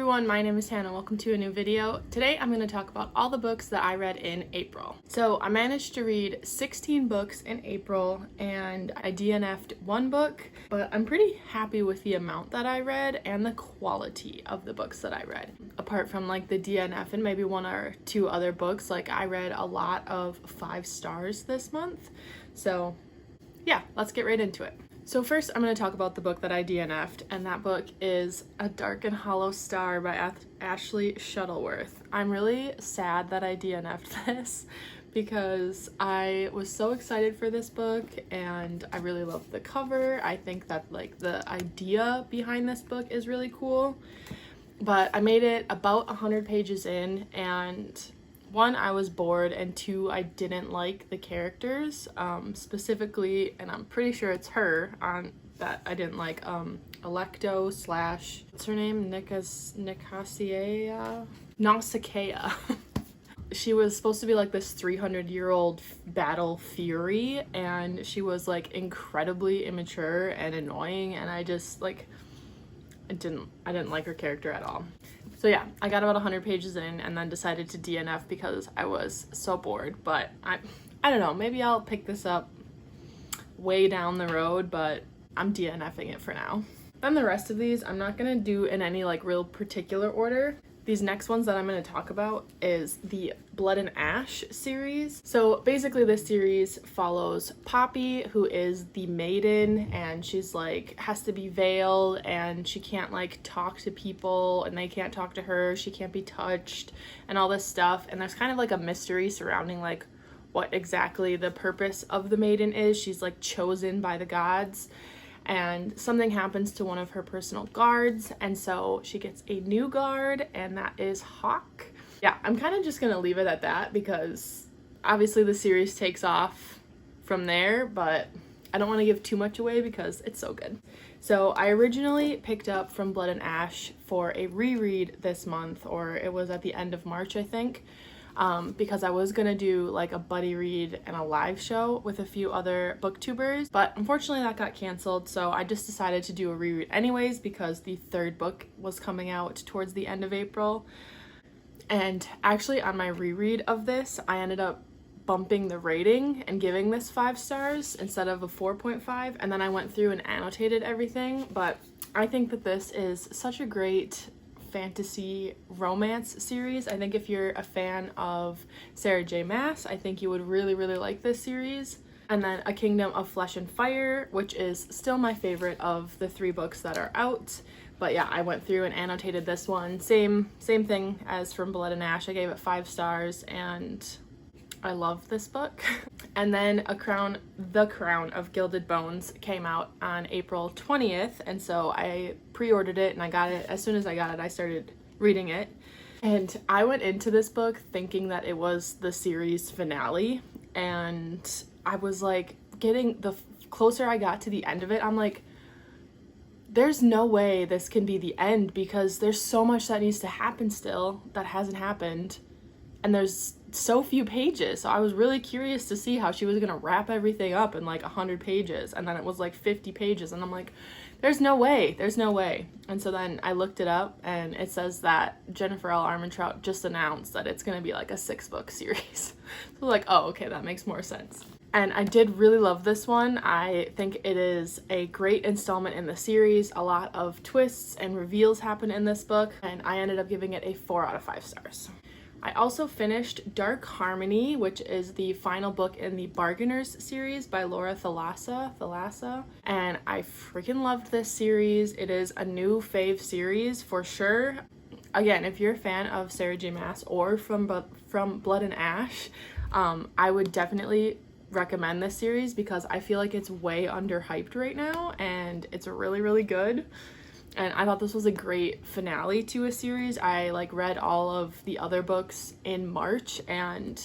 everyone, my name is Hannah. Welcome to a new video. Today I'm going to talk about all the books that I read in April. So I managed to read 16 books in April and I DNF'd one book, but I'm pretty happy with the amount that I read and the quality of the books that I read. Apart from like the DNF and maybe one or two other books, like I read a lot of 5 stars this month. So yeah, let's get right into it. So first I'm going to talk about the book that I DNF'd, and that book is A Dark and Hollow Star by Ashley Shuttleworth. I'm really sad that I DNF'd this because I was so excited for this book and I really loved the cover. I think that like the idea behind this book is really cool, but I made it about 100 pages in, and one, I was bored, and two, I didn't like the characters, specifically, and I'm pretty sure it's her on that I didn't like, Electo slash, what's her name? Nausicaa. She was supposed to be like this 300-year-old battle fury, and she was like incredibly immature and annoying, and I just like, I didn't like her character at all. So yeah, I got about 100 pages in and then decided to DNF because I was so bored. But I don't know, maybe I'll pick this up way down the road, but I'm DNFing it for now. Then the rest of these I'm not gonna do in any like real particular order. These next ones that I'm going to talk about is the Blood and Ash series. So basically this series follows Poppy, who is the maiden, and she's like has to be veiled and she can't like talk to people and they can't talk to her, she can't be touched and all this stuff. And there's kind of like a mystery surrounding like what exactly the purpose of the maiden is. She's like chosen by the gods, and something happens to one of her personal guards, and so she gets a new guard, and that is Hawk. Yeah, I'm kind of just gonna leave it at that because obviously the series takes off from there, but I don't want to give too much away because it's so good. So I originally picked up From Blood and Ash for a reread this month, or it was at the end of March, I think. Because I was gonna do like a buddy read and a live show with a few other booktubers, but unfortunately that got canceled, so I just decided to do a reread anyways because the third book was coming out towards the end of April. And actually on my reread of this, I ended up bumping the rating and giving this 5 stars instead of a 4.5, and then I went through and annotated everything. But I think that this is such a great fantasy romance series. I think if you're a fan of Sarah J. Maas, I think you would really like this series. And then A Kingdom of Flesh and Fire, which is still my favorite of the 3 books that are out. But yeah, I went through and annotated this one. Same thing as From Blood and Ash. I gave it 5 stars and I love this book. And then The Crown of Gilded Bones came out on April 20th, and so I pre-ordered it and I got it. As soon as I got it, I started reading it. And I went into this book thinking that it was the series finale, and I was like, the closer I got to the end of it, I'm like, there's no way this can be the end because there's so much that needs to happen still that hasn't happened. And there's so few pages, so I was really curious to see how she was gonna wrap everything up in like 100 pages, and then it was like 50 pages, and I'm like, there's no way. And so then I looked it up, and it says that Jennifer L. Armentrout just announced that it's gonna be like a 6-book series. So like, oh, okay, that makes more sense. And I did really love this one. I think it is a great installment in the series. A lot of twists and reveals happen in this book, and I ended up giving it a 4 out of 5 stars. I also finished Dark Harmony, which is the final book in the Bargainers series by Laura Thalassa, and I freaking loved this series. It is a new fave series for sure. Again, if you're a fan of Sarah J. Maas or From Blood and Ash, I would definitely recommend this series because I feel like it's way underhyped right now, and it's really good. And I thought this was a great finale to a series. I like read all of the other books in March, and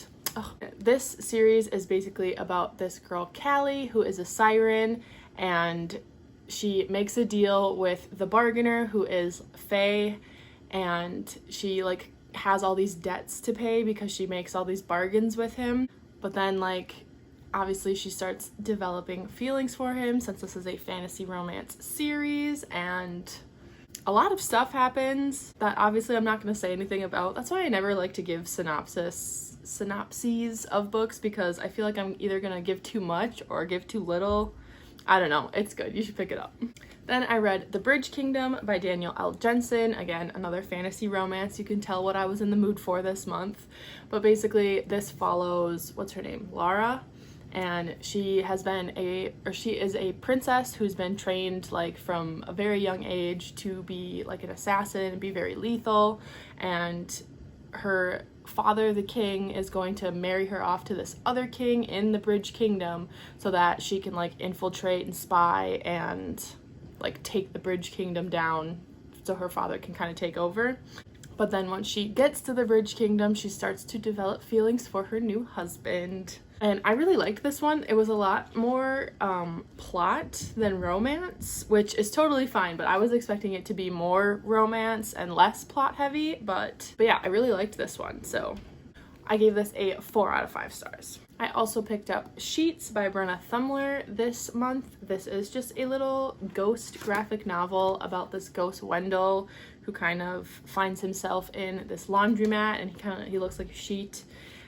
this series is basically about this girl Callie, who is a siren, and she makes a deal with the bargainer, who is Faye, and she like has all these debts to pay because she makes all these bargains with him. But then like obviously she starts developing feelings for him since this is a fantasy romance series, and a lot of stuff happens that obviously I'm not going to say anything about. That's why I never like to give synopses of books, because I feel like I'm either going to give too much or give too little. I don't know. It's good. You should pick it up. Then I read The Bridge Kingdom by Daniel L. Jensen. Again, another fantasy romance. You can tell what I was in the mood for this month. But basically, this follows, what's her name? Lara. And she is a princess who's been trained like from a very young age to be like an assassin and be very lethal. And her father, the king, is going to marry her off to this other king in the Bridge Kingdom so that she can like infiltrate and spy and like take the Bridge Kingdom down so her father can kind of take over. But then once she gets to the Bridge Kingdom, she starts to develop feelings for her new husband. And I really liked this one. It was a lot more plot than romance, which is totally fine, but I was expecting it to be more romance and less plot heavy. But yeah, I really liked this one. So I gave this a 4 out of 5 stars. I also picked up Sheets by Brenna Thumler this month. This is just a little ghost graphic novel about this ghost Wendell who kind of finds himself in this laundromat, and he looks like a sheet.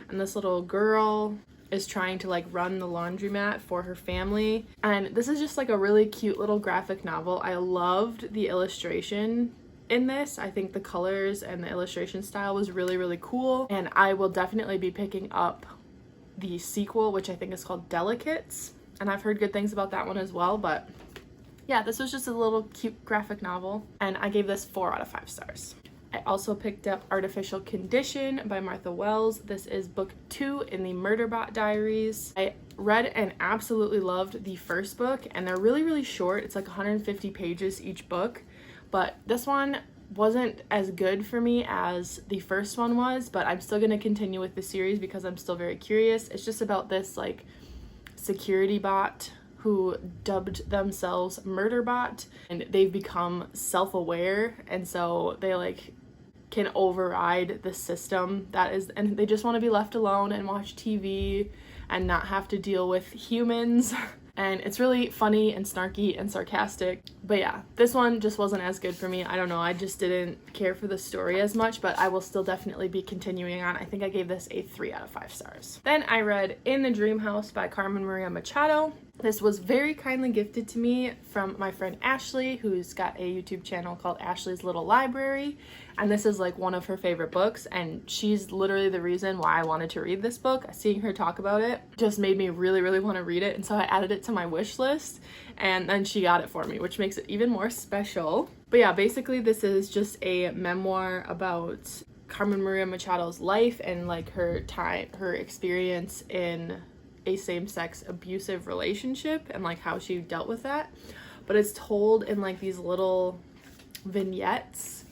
And this little girl is trying to like run the laundromat for her family. And this is just like a really cute little graphic novel. I loved the illustration in this. I think the colors and the illustration style was really, really cool. And I will definitely be picking up the sequel, which I think is called Delicates. And I've heard good things about that one as well. But yeah, this was just a little cute graphic novel. And I gave this 4 out of 5 stars. I also picked up Artificial Condition by Martha Wells. This is book 2 in the Murderbot Diaries. I read and absolutely loved the first book, and they're really, really short. It's like 150 pages each book, but this one wasn't as good for me as the first one was, but I'm still going to continue with the series because I'm still very curious. It's just about this like security bot who dubbed themselves Murderbot, and they've become self-aware, and so they like can override the system that is, and they just want to be left alone and watch TV and not have to deal with humans. And it's really funny and snarky and sarcastic. But yeah, this one just wasn't as good for me. I don't know, I just didn't care for the story as much, but I will still definitely be continuing on. I think I gave this a 3 out of 5 stars. Then I read In the Dream House by Carmen Maria Machado. This was very kindly gifted to me from my friend Ashley, who's got a YouTube channel called Ashley's Little Library. And this is like one of her favorite books, and she's literally the reason why I wanted to read this book. Seeing her talk about it just made me really, really want to read it, and so I added it to my wish list, and then she got it for me, which makes it even more special. But yeah, basically this is just a memoir about Carmen Maria Machado's life and like her experience in a same-sex abusive relationship and like how she dealt with that. But it's told in like these little vignettes.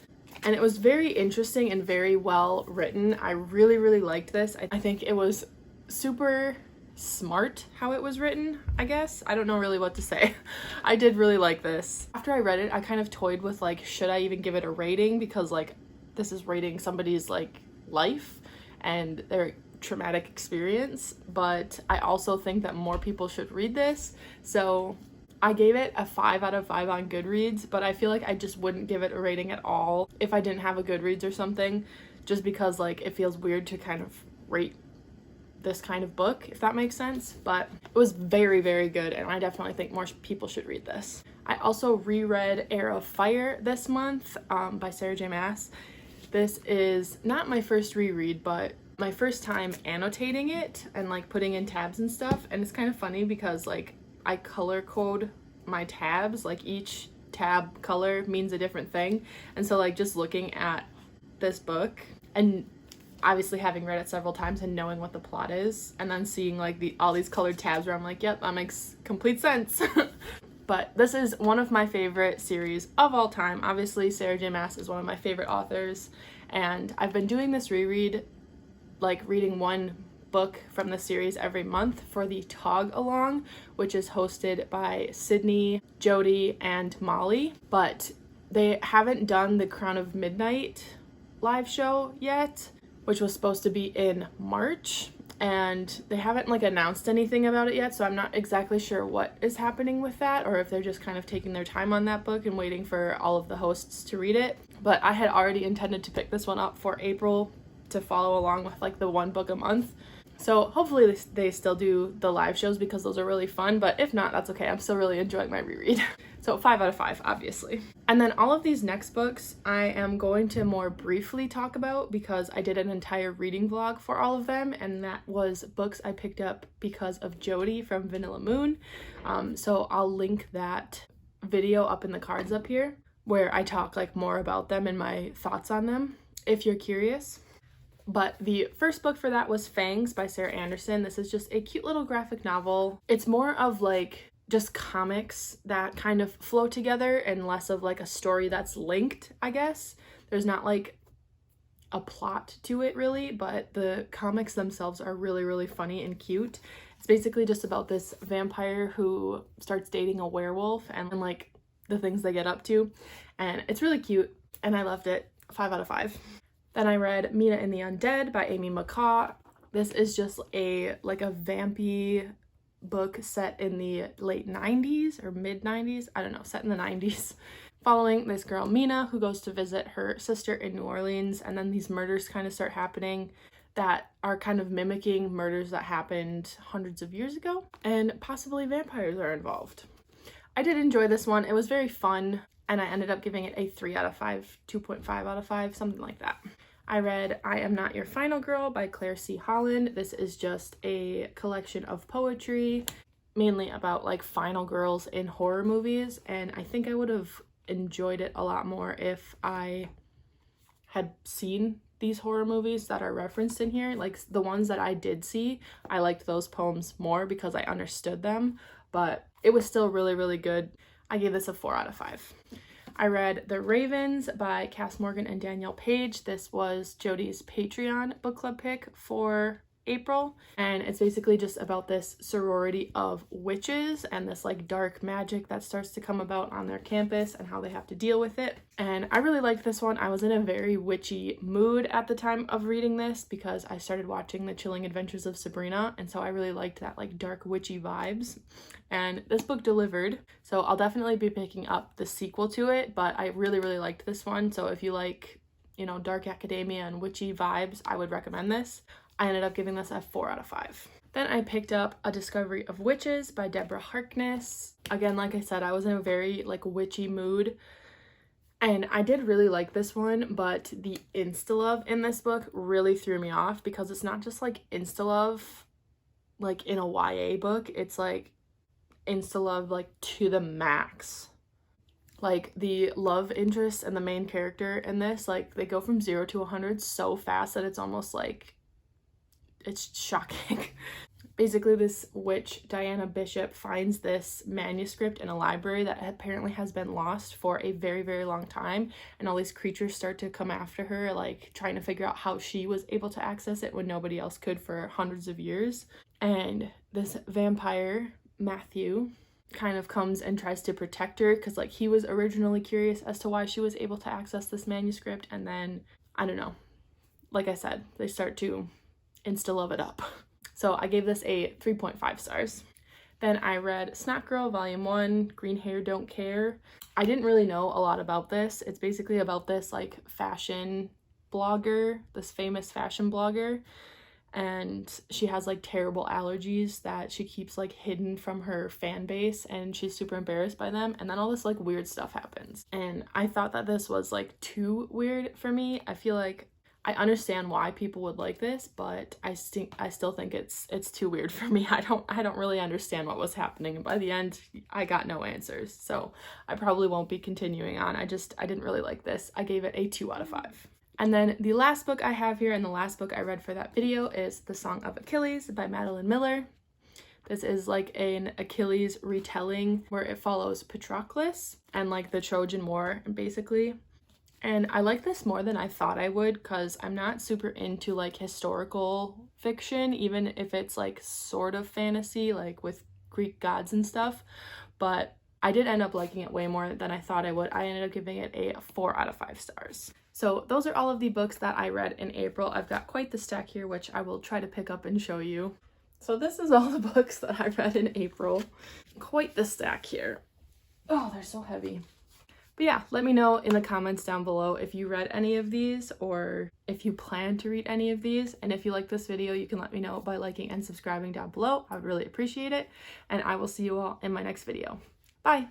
And it was very interesting and very well written. I really, really liked this. I think it was super smart how it was written, I guess. I don't know really what to say. I did really like this. After I read it, I kind of toyed with like, should I even give it a rating? Because like, this is rating somebody's like life and their traumatic experience. But I also think that more people should read this. So I gave it a 5 out of 5 on Goodreads, but I feel like I just wouldn't give it a rating at all if I didn't have a Goodreads or something, just because like it feels weird to kind of rate this kind of book, if that makes sense. But it was very, very good, and I definitely think more people should read this. I also reread Heir of Fire this month by Sarah J. Maas. This is not my first reread, but my first time annotating it and like putting in tabs and stuff. And it's kind of funny because like I color code my tabs, like each tab color means a different thing. And so like just looking at this book and obviously having read it several times and knowing what the plot is, and then seeing like all these colored tabs where I'm like, yep, that makes complete sense. But this is one of my favorite series of all time. Obviously Sarah J. Maas is one of my favorite authors, and I've been doing this reread, like reading one book from the series every month for the Tog Along, which is hosted by Sydney, Jody, and Molly. But they haven't done the Crown of Midnight live show yet, which was supposed to be in March. and they haven't like announced anything about it yet, so I'm not exactly sure what is happening with that, or if they're just kind of taking their time on that book and waiting for all of the hosts to read it. But I had already intended to pick this one up for April to follow along with like the one book a month. So hopefully they still do the live shows, because those are really fun, but if not, that's okay. I'm still really enjoying my reread. So 5 out of 5, obviously. And then all of these next books I am going to more briefly talk about, because I did an entire reading vlog for all of them, and that was books I picked up because of Jody from Vanilla Moon. So I'll link that video up in the cards up here, where I talk like more about them and my thoughts on them, if you're curious. But the first book for that was Fangs by Sarah Anderson. This is just a cute little graphic novel. It's more of like just comics that kind of flow together and less of like a story that's linked, I guess. There's not like a plot to it really, but the comics themselves are really, really funny and cute. It's basically just about this vampire who starts dating a werewolf and like the things they get up to. And it's really cute and I loved it. 5 out of 5. Then I read Mina and the Undead by Amy McCaw. This is just a vampy book set in the late 90s or mid 90s. I don't know, set in the 90s. Following this girl Mina, who goes to visit her sister in New Orleans, and then these murders kind of start happening that are kind of mimicking murders that happened hundreds of years ago, and possibly vampires are involved. I did enjoy this one. It was very fun, and I ended up giving it a 3 out of 5, 2.5 out of 5, something like that. I read I Am Not Your Final Girl by Claire C. Holland. This is just a collection of poetry, mainly about like final girls in horror movies, and I think I would have enjoyed it a lot more if I had seen these horror movies that are referenced in here. Like the ones that I did see, I liked those poems more because I understood them, but it was still really, really good. I gave this a 4 out of 5. I read The Ravens by Cass Morgan and Danielle Page. This was Jody's Patreon book club pick for April, and it's basically just about this sorority of witches and this like dark magic that starts to come about on their campus and how they have to deal with it. And I really liked this one. I was in a very witchy mood at the time of reading this because I started watching The Chilling Adventures of Sabrina, and so I really liked that like dark witchy vibes, and this book delivered. So I'll definitely be picking up the sequel to it, but I really, really liked this one. So if you like, you know, dark academia and witchy vibes, I would recommend this. I ended up giving this a 4 out of 5. Then I picked up A Discovery of Witches by Deborah Harkness. Again, like I said, I was in a very like witchy mood, and I did really like this one, but the insta-love in this book really threw me off because it's not just like insta-love like in a YA book, it's like insta-love like to the max. Like the love interest and the main character in this, like they go from 0 to 100 so fast that it's almost like it's shocking. Basically, this witch, Diana Bishop, finds this manuscript in a library that apparently has been lost for a very, very long time, and all these creatures start to come after her, like trying to figure out how she was able to access it when nobody else could for hundreds of years. And this vampire, Matthew, kind of comes and tries to protect her because like he was originally curious as to why she was able to access this manuscript, and then, I don't know, like I said, they start to insta-love it up. So I gave this a 3.5 stars. Then I read Snot Girl Volume 1, Green Hair Don't Care. I didn't really know a lot about this. It's basically about this like fashion blogger, this famous fashion blogger, and she has like terrible allergies that she keeps like hidden from her fan base, and she's super embarrassed by them, and then all this like weird stuff happens. And I thought that this was like too weird for me. I feel like I understand why people would like this, but I still think it's too weird for me. I don't really understand what was happening, and by the end I got no answers, so I probably won't be continuing on. I didn't really like this. I gave it a 2 out of 5. And then the last book I have here, and the last book I read for that video, is The Song of Achilles by Madeline Miller. This is like an Achilles retelling where it follows Patroclus and like the Trojan War basically. And I like this more than I thought I would because I'm not super into like historical fiction, even if it's like sort of fantasy, like with Greek gods and stuff. But I did end up liking it way more than I thought I would. I ended up giving it a 4 out of 5 stars. So those are all of the books that I read in April. I've got quite the stack here, which I will try to pick up and show you. So this is all the books that I read in April. Quite the stack here. Oh, they're so heavy. But yeah, let me know in the comments down below if you read any of these or if you plan to read any of these. And if you like this video, you can let me know by liking and subscribing down below. I would really appreciate it. And I will see you all in my next video. Bye!